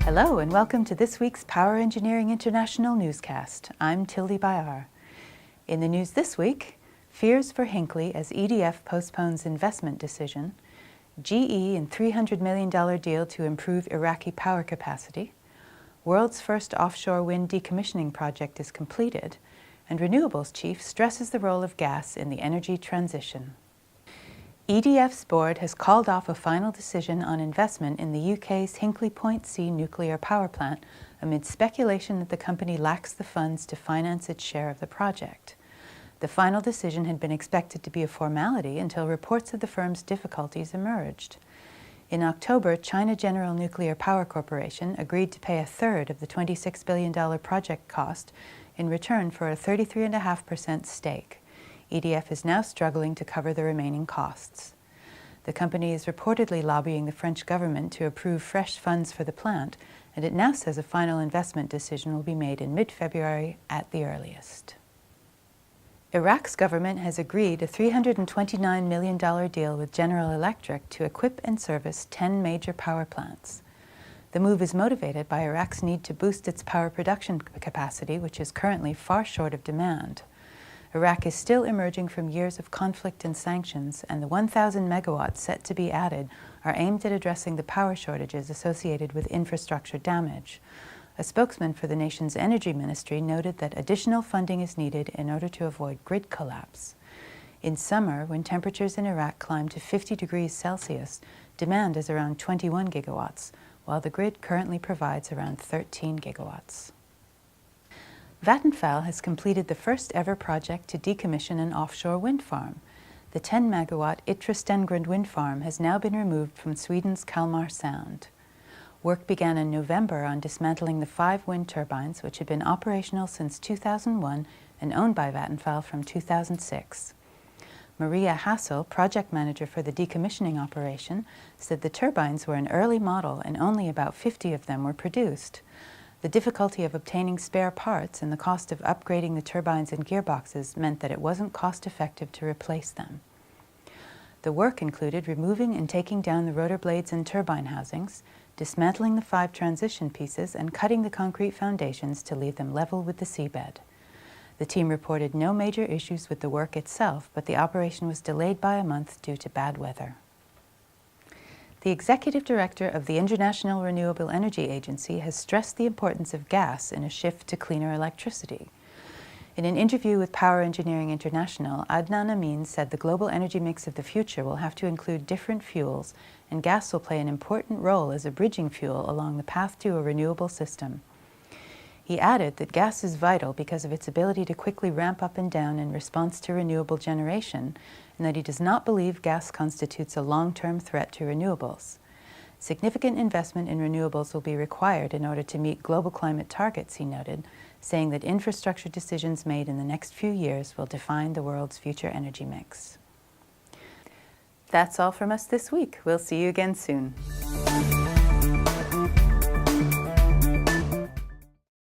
Hello and welcome to this week's Power Engineering International newscast. I'm Tildy Bayar. In the news this week, fears for Hinkley as EDF postpones investment decision, GE and $300 million deal to improve Iraqi power capacity, world's first offshore wind decommissioning project is completed, and Renewables chief stresses the role of gas in the energy transition. EDF's board has called off a final decision on investment in the UK's Hinkley Point C nuclear power plant amid speculation that the company lacks the funds to finance its share of the project. The final decision had been expected to be a formality until reports of the firm's difficulties emerged. In October, China General Nuclear Power Corporation agreed to pay a third of the $26 billion project cost in return for a 33.5% stake. EDF is now struggling to cover the remaining costs. The company is reportedly lobbying the French government to approve fresh funds for the plant, and it now says a final investment decision will be made in mid-February at the earliest. Iraq's government has agreed a $329 million deal with General Electric to equip and service 10 major power plants. The move is motivated by Iraq's need to boost its power production capacity, which is currently far short of demand. Iraq is still emerging from years of conflict and sanctions, and the 1,000 megawatts set to be added are aimed at addressing the power shortages associated with infrastructure damage. A spokesman for the nation's energy ministry noted that additional funding is needed in order to avoid grid collapse. In summer, when temperatures in Iraq climb to 50 degrees Celsius, demand is around 21 gigawatts, while the grid currently provides around 13 gigawatts. Vattenfall has completed the first ever project to decommission an offshore wind farm. The 10-megawatt Yttre Stengrund wind farm has now been removed from Sweden's Kalmar Sound. Work began in November on dismantling the 5 wind turbines, which had been operational since 2001 and owned by Vattenfall from 2006. Maria Hassel, project manager for the decommissioning operation, said the turbines were an early model and only about 50 of them were produced. The difficulty of obtaining spare parts and the cost of upgrading the turbines and gearboxes meant that it wasn't cost-effective to replace them. The work included removing and taking down the rotor blades and turbine housings, dismantling the 5 transition pieces, and cutting the concrete foundations to leave them level with the seabed. The team reported no major issues with the work itself, but the operation was delayed by a month due to bad weather. The executive director of the International Renewable Energy Agency has stressed the importance of gas in a shift to cleaner electricity. In an interview with Power Engineering International, Adnan Amin said the global energy mix of the future will have to include different fuels, and gas will play an important role as a bridging fuel along the path to a renewable system. He added that gas is vital because of its ability to quickly ramp up and down in response to renewable generation, and that he does not believe gas constitutes a long-term threat to renewables. Significant investment in renewables will be required in order to meet global climate targets, he noted, saying that infrastructure decisions made in the next few years will define the world's future energy mix. That's all from us this week. We'll see you again soon.